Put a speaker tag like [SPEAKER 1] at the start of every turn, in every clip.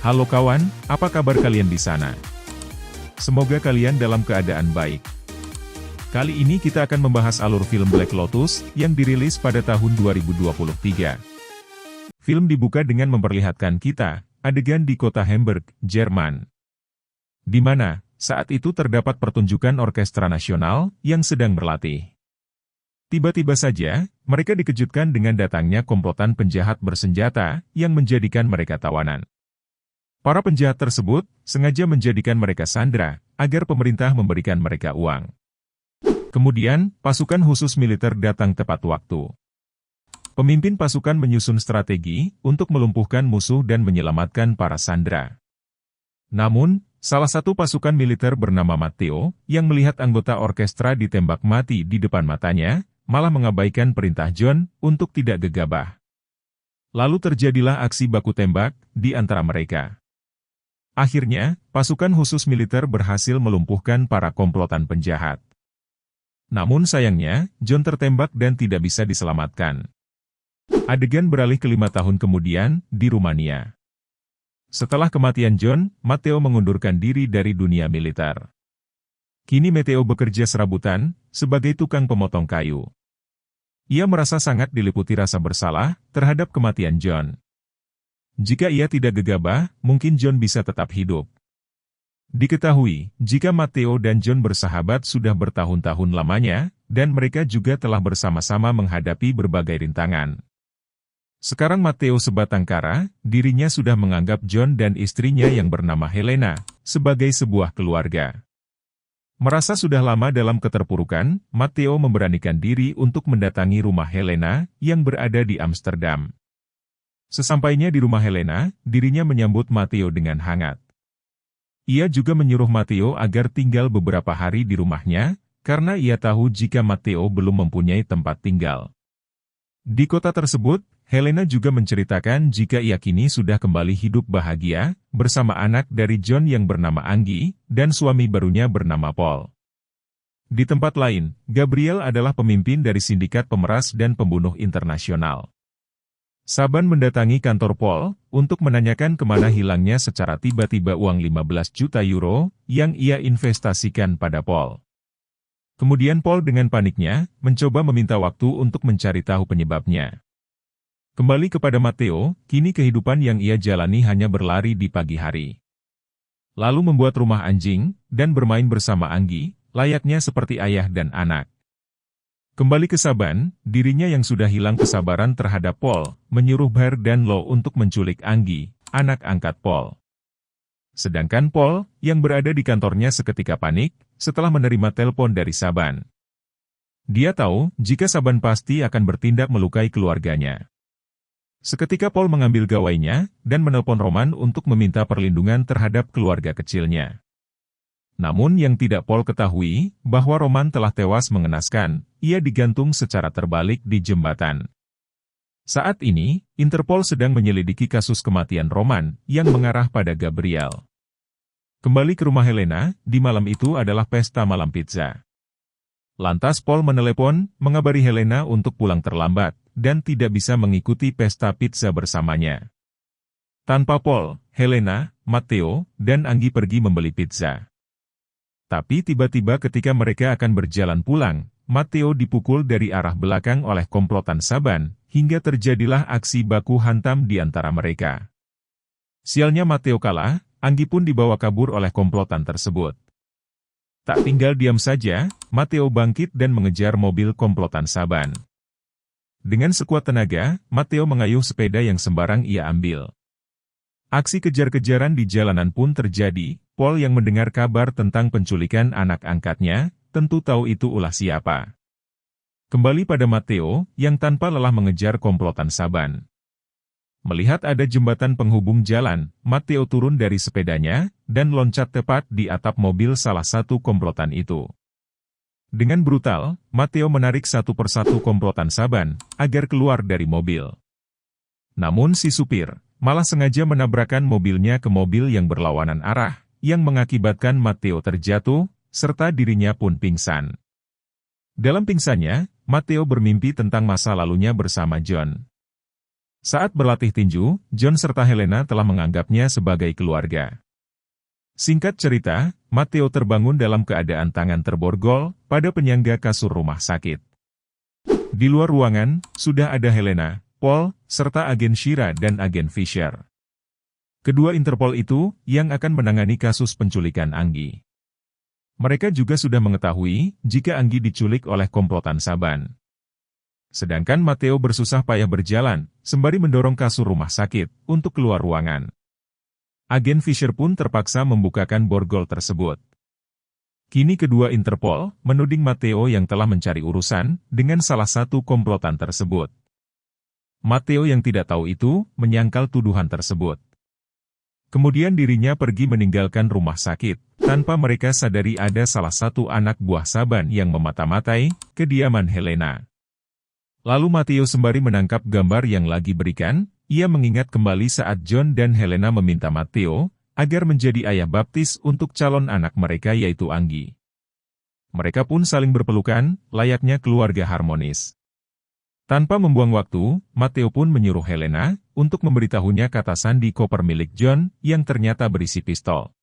[SPEAKER 1] Halo kawan, apa kabar kalian di sana? Semoga kalian dalam keadaan baik. Kali ini kita akan membahas alur film Black Lotus yang dirilis pada tahun 2023. Film dibuka dengan memperlihatkan kita adegan di kota Hamburg, Jerman, di mana saat itu terdapat pertunjukan orkestra nasional yang sedang berlatih. Tiba-tiba saja, mereka dikejutkan dengan datangnya komplotan penjahat bersenjata yang menjadikan mereka tawanan. Para penjahat tersebut sengaja menjadikan mereka sandera agar pemerintah memberikan mereka uang. Kemudian, pasukan khusus militer datang tepat waktu. Pemimpin pasukan menyusun strategi untuk melumpuhkan musuh dan menyelamatkan para sandera. Namun, salah satu pasukan militer bernama Matteo, yang melihat anggota orkestra ditembak mati di depan matanya, malah mengabaikan perintah John untuk tidak gegabah. Lalu terjadilah aksi baku tembak di antara mereka. Akhirnya, pasukan khusus militer berhasil melumpuhkan para komplotan penjahat. Namun sayangnya, John tertembak dan tidak bisa diselamatkan. Adegan beralih ke 5 tahun kemudian, di Rumania. Setelah kematian John, Matteo mengundurkan diri dari dunia militer. Kini Matteo bekerja serabutan, sebagai tukang pemotong kayu. Ia merasa sangat diliputi rasa bersalah terhadap kematian John. Jika ia tidak gegabah, mungkin John bisa tetap hidup. Diketahui, jika Matteo dan John bersahabat sudah bertahun-tahun lamanya, dan mereka juga telah bersama-sama menghadapi berbagai rintangan. Sekarang Matteo sebatang kara, dirinya sudah menganggap John dan istrinya yang bernama Helena sebagai sebuah keluarga. Merasa sudah lama dalam keterpurukan, Matteo memberanikan diri untuk mendatangi rumah Helena yang berada di Amsterdam. Sesampainya di rumah Helena, dirinya menyambut Matteo dengan hangat. Ia juga menyuruh Matteo agar tinggal beberapa hari di rumahnya, karena ia tahu jika Matteo belum mempunyai tempat tinggal. Di kota tersebut, Helena juga menceritakan jika ia kini sudah kembali hidup bahagia, bersama anak dari John yang bernama Anggi, dan suami barunya bernama Paul. Di tempat lain, Gabriel adalah pemimpin dari sindikat pemeras dan pembunuh internasional. Saban mendatangi kantor Paul, untuk menanyakan kemana hilangnya secara tiba-tiba uang 15 juta euro, yang ia investasikan pada Paul. Kemudian Paul dengan paniknya, mencoba meminta waktu untuk mencari tahu penyebabnya. Kembali kepada Matteo, kini kehidupan yang ia jalani hanya berlari di pagi hari. Lalu membuat rumah anjing, dan bermain bersama Anggi, layaknya seperti ayah dan anak. Kembali ke Saban, dirinya yang sudah hilang kesabaran terhadap Paul, menyuruh Ber dan Lo untuk menculik Anggi, anak angkat Paul. Sedangkan Paul, yang berada di kantornya seketika panik, setelah menerima telepon dari Saban. Dia tahu, jika Saban pasti akan bertindak melukai keluarganya. Seketika Paul mengambil gawainya, dan menelpon Roman untuk meminta perlindungan terhadap keluarga kecilnya. Namun yang tidak Paul ketahui, bahwa Roman telah tewas mengenaskan, ia digantung secara terbalik di jembatan. Saat ini, Interpol sedang menyelidiki kasus kematian Roman, yang mengarah pada Gabriel. Kembali ke rumah Helena, di malam itu adalah pesta malam pizza. Lantas Paul menelepon, mengabari Helena untuk pulang terlambat, dan tidak bisa mengikuti pesta pizza bersamanya. Tanpa Paul, Helena, Matteo, dan Anggi pergi membeli pizza. Tapi tiba-tiba ketika mereka akan berjalan pulang, Matteo dipukul dari arah belakang oleh komplotan Saban, hingga terjadilah aksi baku hantam di antara mereka. Sialnya Matteo kalah, Anggi pun dibawa kabur oleh komplotan tersebut. Tak tinggal diam saja, Matteo bangkit dan mengejar mobil komplotan Saban. Dengan sekuat tenaga, Matteo mengayuh sepeda yang sembarang ia ambil. Aksi kejar-kejaran di jalanan pun terjadi. Paul yang mendengar kabar tentang penculikan anak angkatnya, tentu tahu itu ulah siapa. Kembali pada Matteo, yang tanpa lelah mengejar komplotan Saban. Melihat ada jembatan penghubung jalan, Matteo turun dari sepedanya, dan loncat tepat di atap mobil salah satu komplotan itu. Dengan brutal, Matteo menarik satu persatu komplotan Saban, agar keluar dari mobil. Namun si supir, malah sengaja menabrakkan mobilnya ke mobil yang berlawanan arah, yang mengakibatkan Matteo terjatuh, serta dirinya pun pingsan. Dalam pingsannya, Matteo bermimpi tentang masa lalunya bersama John. Saat berlatih tinju, John serta Helena telah menganggapnya sebagai keluarga. Singkat cerita, Matteo terbangun dalam keadaan tangan terborgol pada penyangga kasur rumah sakit. Di luar ruangan, sudah ada Helena, Paul, serta agen Shira dan agen Fisher. Kedua Interpol itu yang akan menangani kasus penculikan Anggi. Mereka juga sudah mengetahui jika Anggi diculik oleh komplotan Saban. Sedangkan Matteo bersusah payah berjalan, sembari mendorong kasur rumah sakit untuk keluar ruangan. Agen Fisher pun terpaksa membukakan borgol tersebut. Kini kedua Interpol menuding Matteo yang telah mencari urusan dengan salah satu komplotan tersebut. Matteo yang tidak tahu itu menyangkal tuduhan tersebut. Kemudian dirinya pergi meninggalkan rumah sakit, tanpa mereka sadari ada salah satu anak buah Saban yang memata-matai kediaman Helena. Lalu Matteo sembari menangkap gambar yang lagi berikan, ia mengingat kembali saat John dan Helena meminta Matteo agar menjadi ayah baptis untuk calon anak mereka yaitu Anggi. Mereka pun saling berpelukan, layaknya keluarga harmonis. Tanpa membuang waktu, Matteo pun menyuruh Helena untuk memberitahunya kata sandi koper milik John yang ternyata berisi pistol.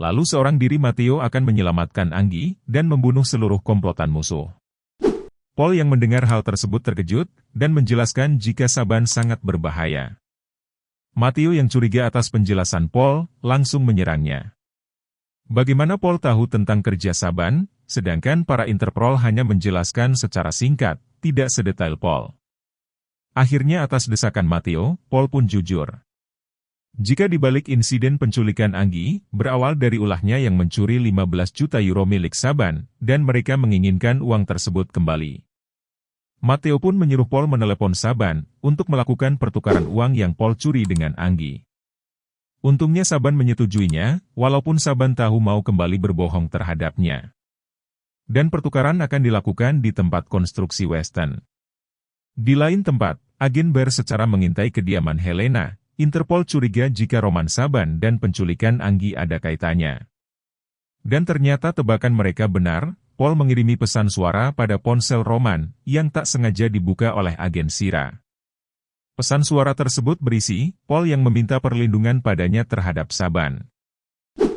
[SPEAKER 1] Lalu seorang diri Matteo akan menyelamatkan Anggi dan membunuh seluruh komplotan musuh. Paul yang mendengar hal tersebut terkejut, dan menjelaskan jika Saban sangat berbahaya. Matteo yang curiga atas penjelasan Paul, langsung menyerangnya. Bagaimana Paul tahu tentang kerja Saban, sedangkan para Interpol hanya menjelaskan secara singkat, tidak sedetail Paul. Akhirnya atas desakan Matteo, Paul pun jujur. Jika dibalik insiden penculikan Anggi, berawal dari ulahnya yang mencuri 15 juta euro milik Saban, dan mereka menginginkan uang tersebut kembali. Matteo pun menyuruh Paul menelepon Saban, untuk melakukan pertukaran uang yang Paul curi dengan Anggi. Untungnya Saban menyetujuinya, walaupun Saban tahu mau kembali berbohong terhadapnya. Dan pertukaran akan dilakukan di tempat konstruksi Weston. Di lain tempat, agen Bear secara mengintai kediaman Helena. Interpol curiga jika roman Saban dan penculikan Anggi ada kaitannya. Dan ternyata tebakan mereka benar, Paul mengirimi pesan suara pada ponsel Roman, yang tak sengaja dibuka oleh agen Shira. Pesan suara tersebut berisi, Paul yang meminta perlindungan padanya terhadap Saban.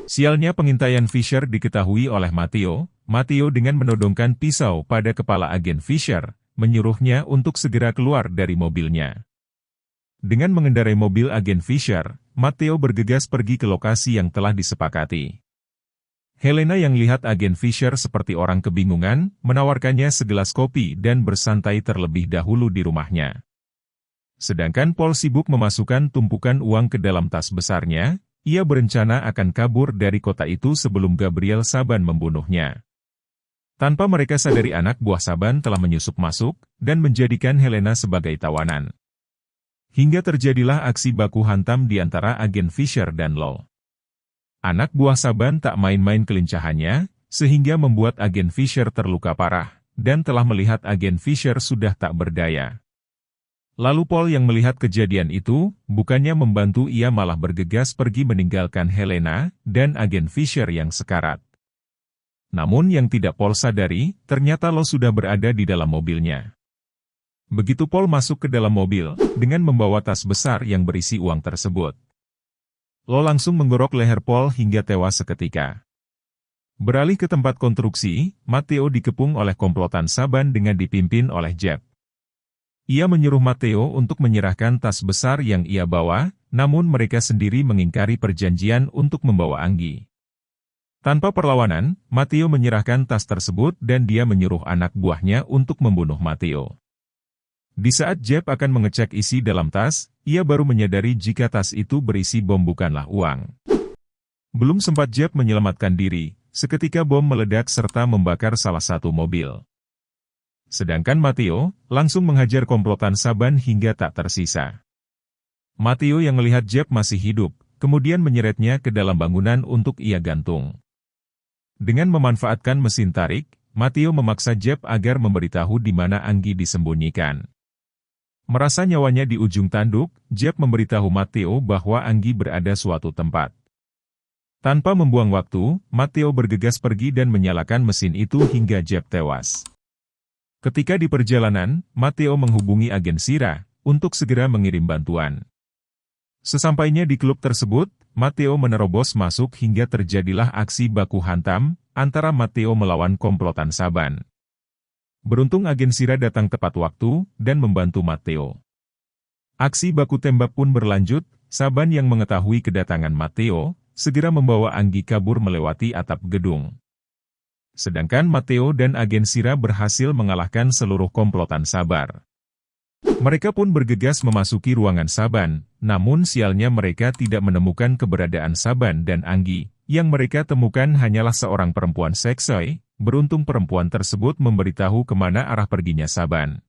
[SPEAKER 1] Sialnya pengintaian Fisher diketahui oleh Matteo. Matteo dengan menodongkan pisau pada kepala agen Fisher, menyuruhnya untuk segera keluar dari mobilnya. Dengan mengendarai mobil agen Fisher, Matteo bergegas pergi ke lokasi yang telah disepakati. Helena yang lihat agen Fisher seperti orang kebingungan, menawarkannya segelas kopi dan bersantai terlebih dahulu di rumahnya. Sedangkan Paul sibuk memasukkan tumpukan uang ke dalam tas besarnya, ia berencana akan kabur dari kota itu sebelum Gabriel Saban membunuhnya. Tanpa mereka sadari anak buah Saban telah menyusup masuk, dan menjadikan Helena sebagai tawanan. Hingga terjadilah aksi baku hantam di antara agen Fisher dan Law. Anak buah Saban tak main-main kelincahannya, sehingga membuat agen Fisher terluka parah, dan telah melihat agen Fisher sudah tak berdaya. Lalu Paul yang melihat kejadian itu, bukannya membantu ia malah bergegas pergi meninggalkan Helena, dan agen Fisher yang sekarat. Namun yang tidak Paul sadari, ternyata Law sudah berada di dalam mobilnya. Begitu Paul masuk ke dalam mobil, dengan membawa tas besar yang berisi uang tersebut. Law langsung menggorok leher Paul hingga tewas seketika. Beralih ke tempat konstruksi, Matteo dikepung oleh komplotan Saban dengan dipimpin oleh Jeb. Ia menyuruh Matteo untuk menyerahkan tas besar yang ia bawa, namun mereka sendiri mengingkari perjanjian untuk membawa Anggi. Tanpa perlawanan, Matteo menyerahkan tas tersebut dan dia menyuruh anak buahnya untuk membunuh Matteo. Di saat Jeb akan mengecek isi dalam tas, ia baru menyadari jika tas itu berisi bom bukanlah uang. Belum sempat Jeb menyelamatkan diri, seketika bom meledak serta membakar salah satu mobil. Sedangkan Matteo langsung menghajar komplotan Saban hingga tak tersisa. Matteo yang melihat Jeb masih hidup, kemudian menyeretnya ke dalam bangunan untuk ia gantung. Dengan memanfaatkan mesin tarik, Matteo memaksa Jeb agar memberitahu di mana Anggi disembunyikan. Merasa nyawanya di ujung tanduk, Jeb memberitahu Matteo bahwa Anggi berada suatu tempat. Tanpa membuang waktu, Matteo bergegas pergi dan menyalakan mesin itu hingga Jeb tewas. Ketika di perjalanan, Matteo menghubungi agen Shira untuk segera mengirim bantuan. Sesampainya di klub tersebut, Matteo menerobos masuk hingga terjadilah aksi baku hantam antara Matteo melawan komplotan Saban. Beruntung agen Shira datang tepat waktu dan membantu Matteo. Aksi baku tembak pun berlanjut. Saban yang mengetahui kedatangan Matteo, segera membawa Anggi kabur melewati atap gedung. Sedangkan Matteo dan agen Shira berhasil mengalahkan seluruh komplotan Sabar. Mereka pun bergegas memasuki ruangan Saban, namun sialnya mereka tidak menemukan keberadaan Saban dan Anggi. Yang mereka temukan hanyalah seorang perempuan seksoi. Beruntung perempuan tersebut memberitahu kemana arah perginya Saban.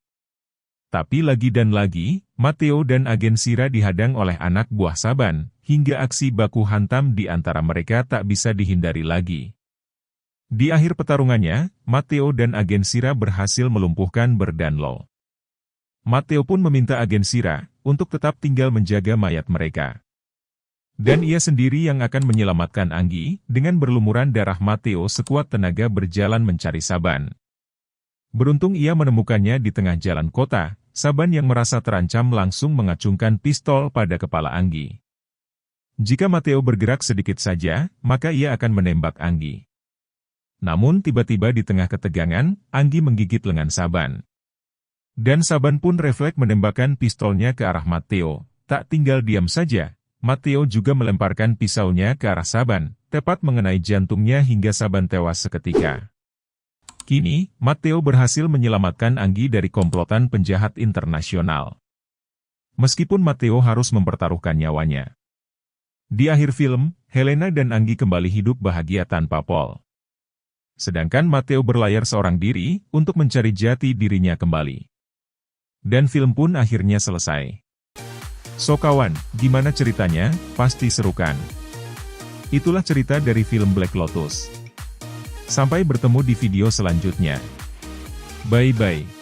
[SPEAKER 1] Tapi lagi dan lagi, Matteo dan agen Shira dihadang oleh anak buah Saban, hingga aksi baku hantam di antara mereka tak bisa dihindari lagi. Di akhir pertarungannya, Matteo dan agen Shira berhasil melumpuhkan Berdanlo. Matteo pun meminta agen Shira untuk tetap tinggal menjaga mayat mereka. Dan ia sendiri yang akan menyelamatkan Anggi, dengan berlumuran darah Matteo sekuat tenaga berjalan mencari Saban. Beruntung ia menemukannya di tengah jalan kota. Saban yang merasa terancam langsung mengacungkan pistol pada kepala Anggi. Jika Matteo bergerak sedikit saja, maka ia akan menembak Anggi. Namun tiba-tiba di tengah ketegangan, Anggi menggigit lengan Saban. Dan Saban pun refleks menembakkan pistolnya ke arah Matteo. Tak tinggal diam saja, Matteo juga melemparkan pisaunya ke arah Saban, tepat mengenai jantungnya hingga Saban tewas seketika. Kini, Matteo berhasil menyelamatkan Anggi dari komplotan penjahat internasional. Meskipun Matteo harus mempertaruhkan nyawanya. Di akhir film, Helena dan Anggi kembali hidup bahagia tanpa Paul. Sedangkan Matteo berlayar seorang diri untuk mencari jati dirinya kembali. Dan film pun akhirnya selesai. So kawan, gimana ceritanya? Pasti seru kan? Itulah cerita dari film Black Lotus. Sampai bertemu di video selanjutnya. Bye-bye.